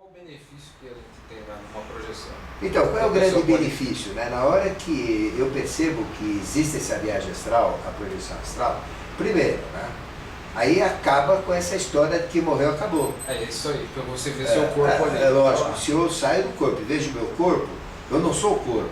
Qual o benefício que a gente tem numa projeção? Então, qual é o grande benefício? Né? Na hora que eu percebo que existe essa viagem astral, a projeção astral, primeiro, né? Aí acaba com essa história de que morreu, acabou. É isso aí, para você ver seu corpo ali. É lógico, se eu saio do corpo e vejo o meu corpo, eu não sou o corpo.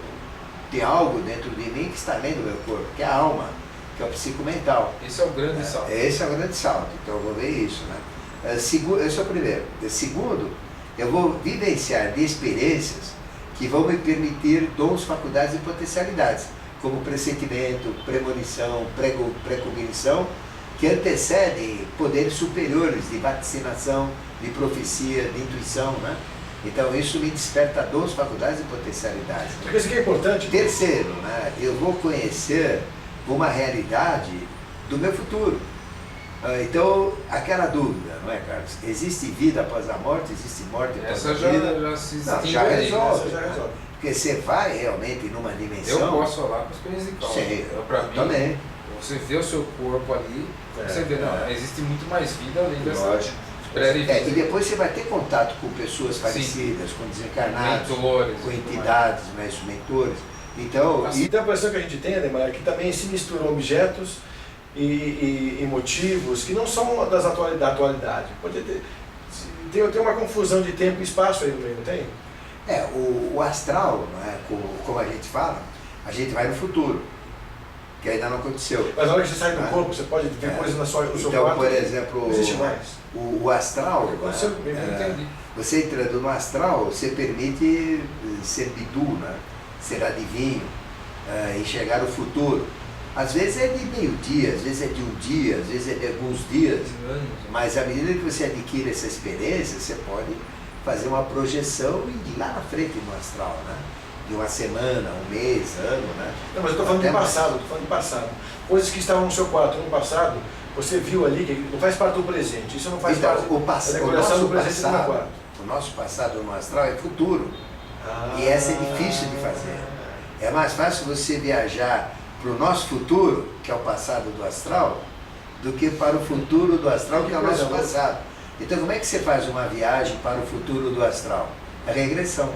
Tem algo dentro de mim que está além do meu corpo, que é a alma, que é o psicomental. Esse é o grande salto. Esse é o grande salto, então eu vou ver isso. Né? Esse é o primeiro. Segundo, eu vou vivenciar de experiências que vão me permitir dons, faculdades e potencialidades, como pressentimento, premonição, precognição, que antecedem poderes superiores de vaticinação, de profecia, de intuição, né? Então isso me desperta dons, faculdades e potencialidades. Porque isso aqui é importante. Terceiro, né? Eu vou conhecer uma realidade do meu futuro. Então, aquela dúvida, não é, Carlos? Existe vida após a morte? Existe morte após a vida? Já se não, já resolve. Já resolve. Porque você vai realmente numa dimensão... Eu posso falar com experiência de causa. Sim, para mim, também. Você vê o seu corpo ali, você vê, não, existe muito mais vida além dessa e depois você vai ter contato com pessoas falecidas, com desencarnados, mentores, com entidades, mentores. Então, então a impressão que a gente tem, Ademar, é que também se misturam objetos e motivos que não são da atualidade. Pode ter, tem uma confusão de tempo e espaço aí no meio, não tem? O astral, não é? Como a gente fala, a gente vai no futuro, que ainda não aconteceu. Mas na hora que você sai do corpo, você pode ver coisas no seu então, quarto. Por exemplo, não existe mais. O astral, você entrando no astral, você permite ser bidu, né? Ser adivinho, enxergar o futuro. Às vezes é de meio-dia, às vezes é de um dia, às vezes é de alguns dias, mas à medida que você adquire essa experiência, você pode fazer uma projeção e ir lá na frente no astral, né? De uma semana, um mês, ano, né? Não, mas eu estou falando do passado, Coisas que estavam no seu quarto no passado, você viu ali que não faz parte do presente. Isso não faz parte da decoração do presente do meu quarto. O nosso passado no astral é futuro. E essa é difícil de fazer. É mais fácil você viajar para o nosso futuro, que é o passado do astral, do que para o futuro do astral, que é o nosso passado. Então como é que você faz uma viagem para o futuro do astral? É regressão.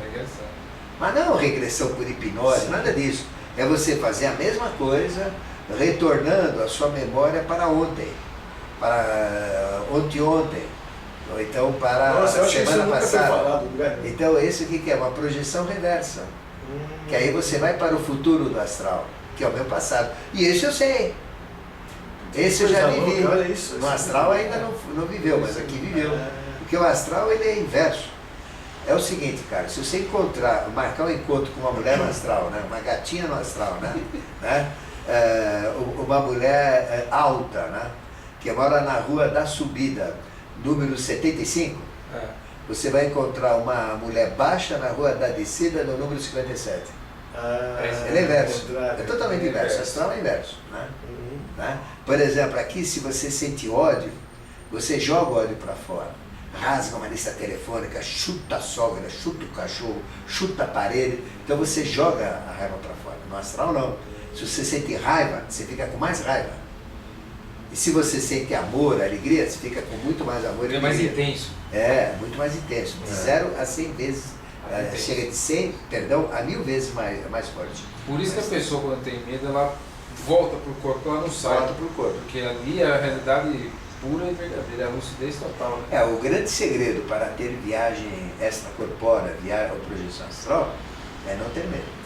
Mas não regressão por hipnose, nada disso. É você fazer a mesma coisa, retornando a sua memória para ontem, para ontem, ou então para a semana passada. Então esse aqui que é uma projeção reversa, que aí você vai para o futuro do astral, que é o meu passado. E esse eu sei. Esse eu já vivi. No astral ainda não viveu, mas aqui viveu. Porque o astral ele é inverso. É o seguinte, cara, se você marcar um encontro com uma mulher no astral, né? Uma gatinha no astral, né? Uma mulher alta, né? Que mora na Rua da Subida, número 75, você vai encontrar uma mulher baixa na Rua da Descida, no número 57. Ele é inverso, é totalmente inverso, o astral é inverso. Né? Por exemplo, aqui se você sente ódio, você joga o ódio para fora. Rasga uma lista telefônica, chuta a sogra, chuta o cachorro, chuta a parede, então você joga a raiva para fora. No astral não. Se você sente raiva, você fica com mais raiva. E se você sente amor, alegria, você fica com muito mais amor e alegria. É mais intenso. Muito mais intenso. De 0 a 100 vezes. Chega de 100, perdão, a 1000 vezes mais forte. Por isso que a pessoa, quando tem medo, ela volta para o corpo, ela não sai. Volta para o corpo. Porque ali é a realidade pura e verdadeira, a lucidez total. Né? O grande segredo para ter viagem extracorpórea, viagem ou projeção astral, é não ter medo.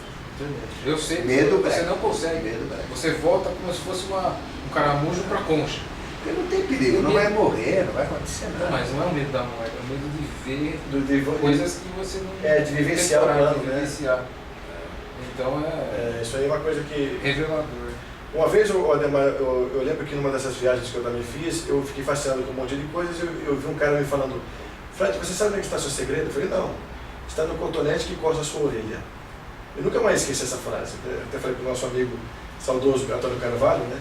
Eu sei medo que você não consegue. Você volta como se fosse um caramujo para concha. Porque não tem perigo, não vai morrer, não vai acontecer nada. Não, mas não é o medo da morte, é o medo de ver coisas que você não de vivenciar o plano, né? Então isso aí é uma coisa que... revelador. Uma vez, Ademar, eu lembro que numa dessas viagens que eu também fiz, eu fiquei fascinado com um monte de coisas e eu vi um cara me falando: Fred, você sabe onde está seu segredo? Eu falei: não, está no cotonete que coça a sua orelha. Eu nunca mais esqueci essa frase. Eu até falei para o nosso amigo saudoso Antônio Carvalho, né,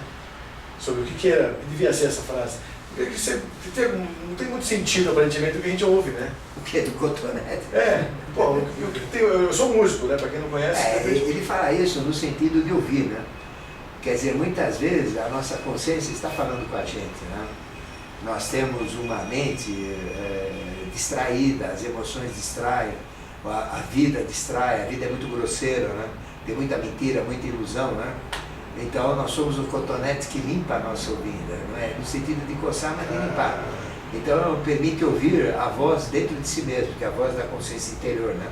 sobre o que era, que devia ser essa frase. Porque não tem muito sentido, aparentemente, o que a gente ouve, né? O que é do cotonete? Eu sou músico, né, para quem não conhece. Ele fala isso no sentido de ouvir, né? Quer dizer, muitas vezes a nossa consciência está falando com a gente, né? nós temos uma mente distraída, as emoções distraem, a vida distrai, a vida é muito grosseira, né? Tem muita mentira, muita ilusão, né? Então nós somos o cotonete que limpa a nossa ouvida, não é? No sentido de coçar, mas de limpar. Então permite ouvir a voz dentro de si mesmo, que é a voz da consciência interior, né?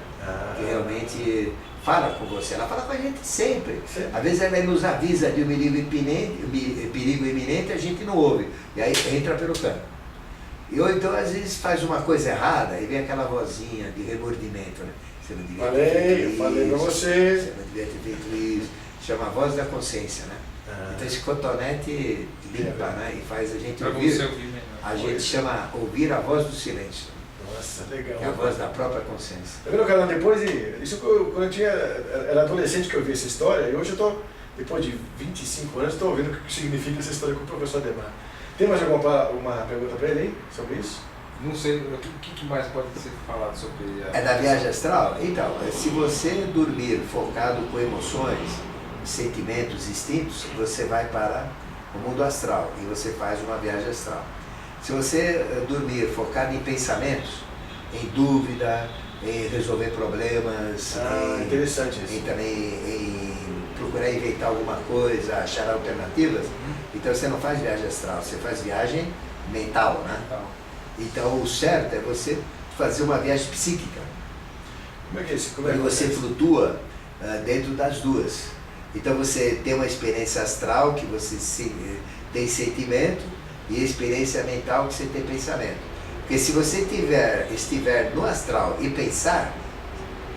Que realmente fala com você, ela fala com a gente sempre. Às vezes ela nos avisa de um perigo iminente, a gente não ouve, e aí entra pelo canto. Ou então às vezes faz uma coisa errada e vem aquela vozinha de remordimento, né? Você não devia ter feito isso, falei pra você. Você não devia ter feito isso. Chama a voz da consciência, né? Então esse cotonete limpa, né? E faz a gente ouvir. A gente chama ouvir a voz do silêncio. Nossa, legal. Que é a voz da própria consciência. Tá vendo, cara? Depois de. Isso quando eu era adolescente que eu vi essa história, e hoje eu tô, depois de 25 anos, estou ouvindo o que significa essa história com o professor Ademar. Tem mais uma pergunta para ele aí sobre isso? Não sei, o que mais pode ser falado sobre a... É da viagem astral? Então, se você dormir focado com emoções, sentimentos, instintos, você vai para o mundo astral e você faz uma viagem astral. Se você dormir focado em pensamentos, em dúvida, em resolver problemas, interessante isso. em procurar inventar alguma coisa, achar alternativas, então você não faz viagem astral, você faz viagem mental, né? Então o certo é você fazer uma viagem psíquica. Como é que é isso? Onde você flutua dentro das duas. Então você tem uma experiência astral que você tem sentimento e experiência mental que você tem pensamento. Porque se você estiver no astral e pensar,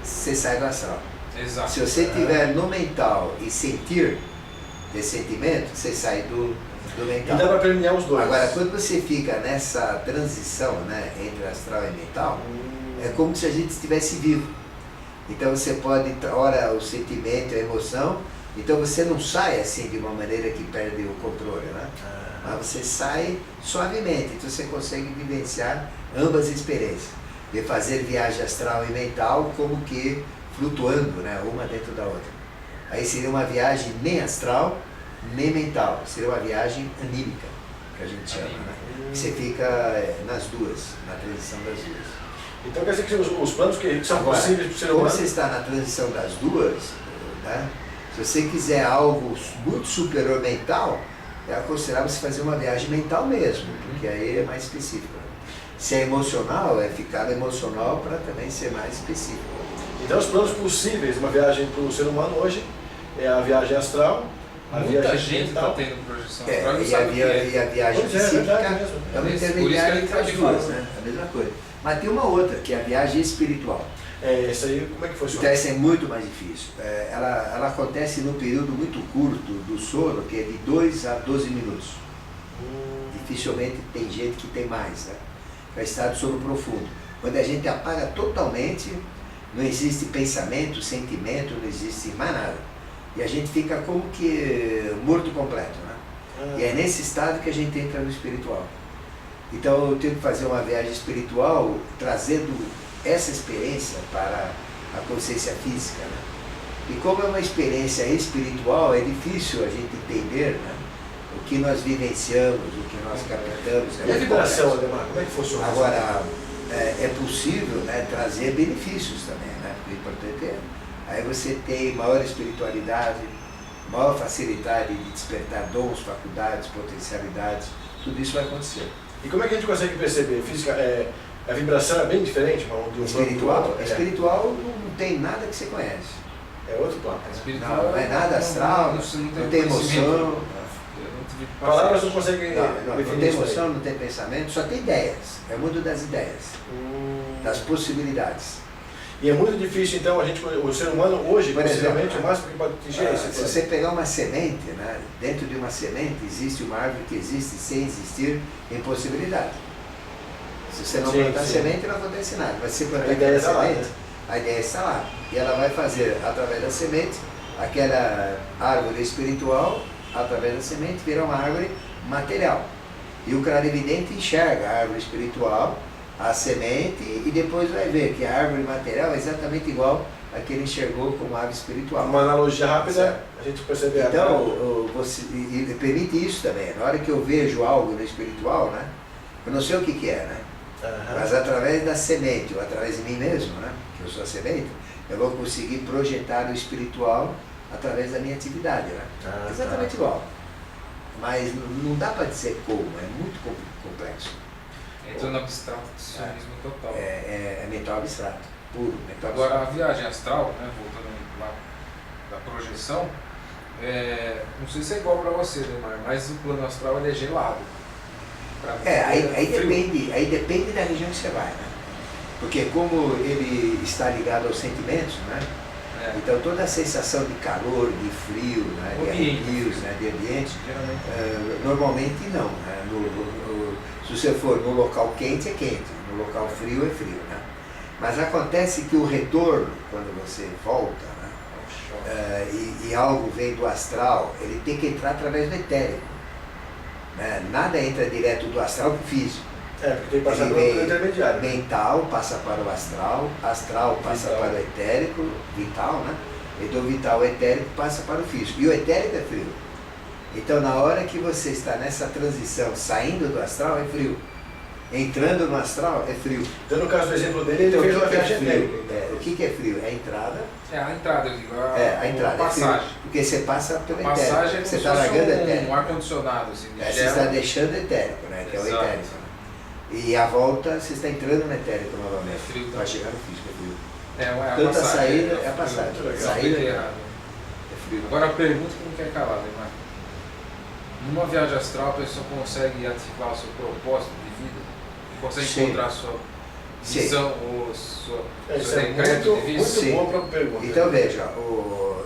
você sai do astral. Exato. Se você estiver no mental e sentir de sentimento, você sai do mental. E dá para premiar os dois. Agora, quando você fica nessa transição, né, entre astral e mental, é como se a gente estivesse vivo. Então você pode, ora o sentimento, a emoção, então você não sai assim de uma maneira que perde o controle, né? Mas você sai suavemente, então você consegue vivenciar ambas as experiências. De fazer viagem astral e mental como que flutuando, né, uma dentro da outra. Aí seria uma viagem nem astral, nem mental, seria uma viagem anímica, que a gente chama, né? Você fica nas duas, na transição das duas. Então quer dizer que os planos que são agora, possíveis para o ser como humano... você está na transição das duas, né? Se você quiser algo muito superior mental, é aconselhável você fazer uma viagem mental mesmo, porque aí é mais específico. Se é emocional, é ficar emocional para também ser mais específico. Então os planos possíveis de uma viagem para o ser humano hoje é a viagem astral, a Muita viagem gente está mental. tendo projeção astral, não E sabe o que é. a viagem Pois é, psíquica verdade mesmo. é uma Por isso que intermediária ele entre as pode duas, falar. né? A mesma coisa. Mas tem uma outra, que é a viagem espiritual. Isso aí, como é que funciona? Então essa é muito mais difícil. Ela acontece num período muito curto do sono, que é de 2 a 12 minutos. Dificilmente tem gente que tem mais, né? É o estado de sono profundo. Quando a gente apaga totalmente, não existe pensamento, sentimento, não existe mais nada. E a gente fica como que morto completo, né? E é nesse estado que a gente entra no espiritual. Então eu tenho que fazer uma viagem espiritual trazendo essa experiência para a consciência física, né? E como é uma experiência espiritual, é difícil a gente entender, né, o que nós vivenciamos, o que nós captamos. E a vibração, Ademar, como é que funciona? Agora, é possível, né, trazer benefícios também, né? Porque o importante é, aí você tem maior espiritualidade, maior facilidade de despertar dons, faculdades, potencialidades, tudo isso vai acontecer. E como é que a gente consegue perceber? Física, a vibração é bem diferente de um Espiritual, plano pro outro? Espiritual não tem nada que você conhece. É outro plano. Espiritual Não é nada astral, não tem emoção. Palavras não conseguem Não definir tem isso aí. emoção, não tem pensamento, só tem ideias. É o mundo das ideias, das possibilidades. E é muito difícil, então, o ser humano hoje, Por exemplo, possivelmente, o máximo que pode atingir é esse se você pegar uma semente, né, dentro de uma semente existe uma árvore que existe sem existir em possibilidade. Se você não plantar semente, não acontece nada. Mas se você plantar aquela semente, a ideia está lá. E ela vai fazer, através da semente, aquela árvore espiritual, através da semente, virar uma árvore material. E o clarividente enxerga a árvore espiritual, a semente, e depois vai ver que a árvore material é exatamente igual a que ele enxergou como árvore espiritual. Uma analogia rápida, certo? a gente percebe Então, você permite isso também. Na hora que eu vejo algo no espiritual, né, Eu não sei o que é, né? Mas através da semente, ou através de mim mesmo, né? Que eu sou a semente, eu vou conseguir projetar o espiritual através da minha atividade, né? Exatamente igual. Mas não dá para dizer como, é muito complexo. Entrou no abstracionismo total. É mental abstrato, puro. Mental Agora, abstrato. a viagem astral, né, voltando lá da projeção, não sei se é igual para você, Neymar, mas o plano astral ele é gelado. Aí depende da região que você vai, né? Porque como ele está ligado aos sentimentos, né? Então toda a sensação de calor, de frio, né? De arrepios, né? De ambiente, geralmente, normalmente não. Né? Se você for no local quente, é quente, no local frio, é frio. Né? Mas acontece que o retorno, quando você volta, né? E algo vem do astral, ele tem que entrar através do etérico. Né? Nada entra direto do astral para o físico. Porque tem que passar pelo intermediário. Mental passa para o astral passa vital. para o etérico, vital, né? E do vital ao etérico passa para o físico. E o etérico é frio. Então, na hora que você está nessa transição, saindo do astral, é frio. Entrando no astral, é frio. Então, no caso do exemplo dele, ele fez uma viagem etérica. O que é frio? É a entrada. A entrada, eu digo. A entrada. A passagem. É frio, porque você passa pelo etérico. Passagem é você como está se largando fosse etérico. um ar-condicionado. Assim, Você está deixando etérico, né? Que é o Exato. etérico. E a volta, você está entrando no etérico novamente. É frio, Vai chegar no físico, é frio. A Tanto a passagem, saída é a passagem. Legal. Saída Saída é frio. Agora a pergunta que não quer calar, Neymar. Numa viagem astral, a pessoa consegue ativar o seu propósito de vida? Consegue Sim. encontrar a sua visão ou seu Isso é decreto de vida? Sim. muito bom para pergunta. Então veja,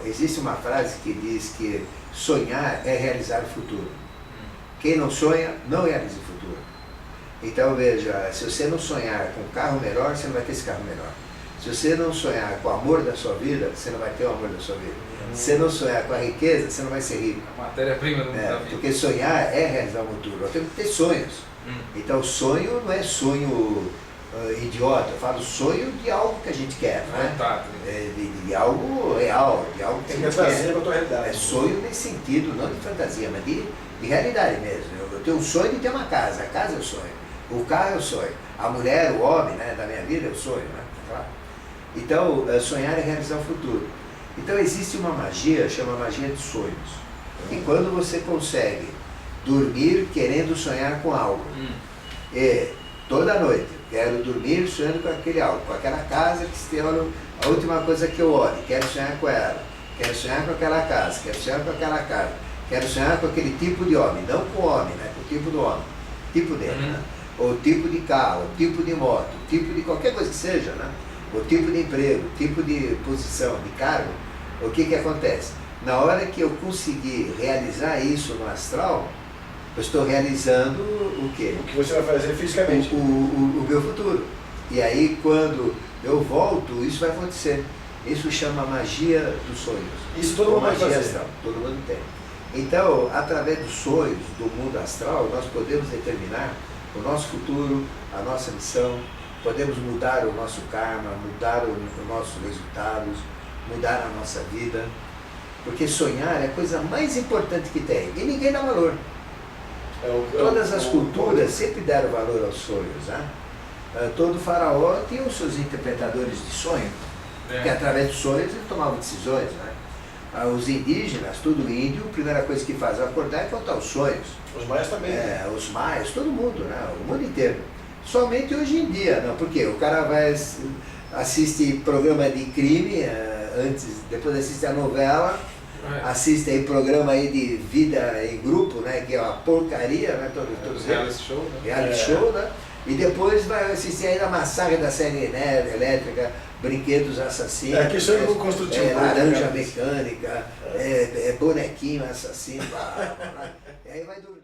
existe uma frase que diz que sonhar é realizar o futuro. Quem não sonha, não realiza o futuro. Então veja, se você não sonhar com um carro melhor, você não vai ter esse carro melhor. Se você não sonhar com o amor da sua vida, você não vai ter o amor da sua vida. Se você não sonhar com a riqueza, você não vai ser rico. A matéria-prima da vida. Porque sonhar é realizar o futuro. Nós temos que ter sonhos. Então sonho não é sonho idiota, eu falo sonho de algo que a gente quer, né? De algo real, de algo que a gente quer. Para a tua realidade. É sonho nesse sentido, não de fantasia, mas de realidade mesmo. Eu tenho um sonho de ter uma casa, a casa é o sonho, o carro é o sonho, a mulher, o homem, né, da minha vida é o sonho, né? Claro. Então, sonhar é realizar o futuro. Então existe uma magia, chama magia de sonhos. E quando você consegue dormir querendo sonhar com algo, toda noite, quero dormir sonhando com aquele algo, com aquela casa que se olha, a última coisa que eu olho, quero sonhar com ela, quero sonhar com aquela casa, quero sonhar com aquela casa, quero sonhar com aquele tipo de homem, não com o homem, né? Com o tipo do homem, tipo dele, né? O tipo de carro, o tipo de moto, o tipo de qualquer coisa que seja, né? O tipo de emprego, o tipo de posição, de cargo, o que acontece? Na hora que eu conseguir realizar isso no astral, eu estou realizando o quê? O que você vai fazer fisicamente. O meu futuro. E aí, quando eu volto, isso vai acontecer. Isso chama magia dos sonhos. Isso todo mundo vai fazer. Astral. Todo mundo tem. Então, através dos sonhos do mundo astral, nós podemos determinar o nosso futuro, a nossa missão, podemos mudar o nosso karma, mudar os nossos resultados, mudar a nossa vida. Porque sonhar é a coisa mais importante que tem. E ninguém dá valor. Todas as culturas sempre deram valor aos sonhos. Né? Todo faraó tinha os seus interpretadores de sonho, porque através dos sonhos eles tomavam decisões. Né? Os indígenas, tudo índio, a primeira coisa que faz ao acordar é contar os sonhos. Os maias também. Os maias, todo mundo, né? O mundo inteiro. Somente hoje em dia, não, porque o cara vai assiste programa de crime, depois assiste a novela, assiste aí programa aí de vida em grupo, né, que é uma porcaria, né, todos reality show, né? Reality show, né? E depois vai assistir aí a massacre da série elétrica, brinquedos assassinos, que sonho construtivo, laranja mecânica, bonequinho assassino, e aí vai dormir.